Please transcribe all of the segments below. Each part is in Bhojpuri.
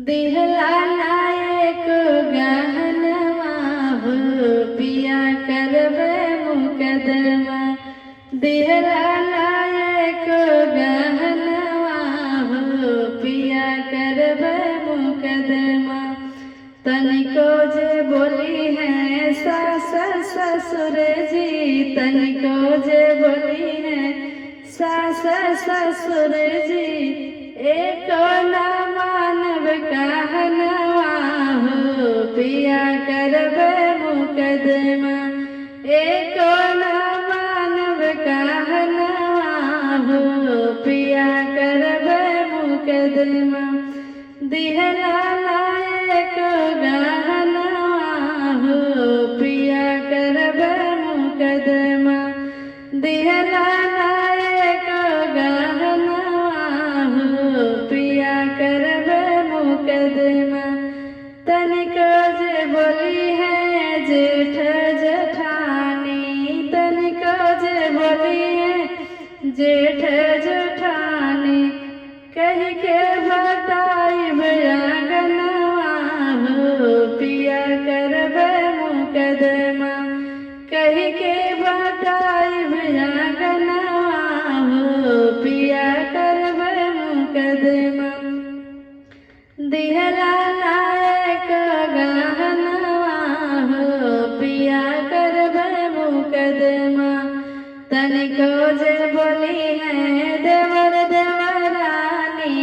दिहला नायक गहनवा हो पिया करबे मुकदमा। दिहला नायक गहनवा हो पिया करबे मुकदमा। तनिको जे बोली है सास ससुर जी, तनिको जे बोली है सास ससुर जी, एक ना मानव कहनवा हो पिया करबे मुकदमा। एक ना मानव कहनवा हो पिया करबे मुकदमा। दिहला नायक गहनवा हो पिया करबे मुकदमा। दिहला नायक गहनवा हो पिया करबे मुकदमा। तनिको जे बोली है जेठ जेठानी, तनिको जे बोली है जेठ जेठानी, कह के बताई आंगनवा हो पिया करबे मुकदमा। कह के बताई आंगनवा हो पिया करबे मुकदमा। दिहला नायक गहनवा हो पिया करबे मुकदमा। तनिको जे बोली है देवर देवरानी,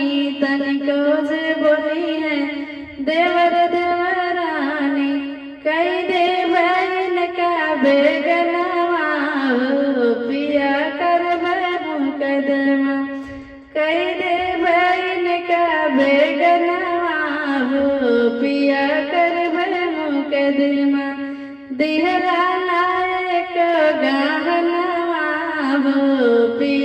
तनिको जे बोली है देवर देवरानी, कई दे बहन का बेगनवा हो पिया करबे मुकदमा। कई दे बहन का बेगनवा हो पिया करबे मुकदमा। दिहला नायक गहनवा हो पिया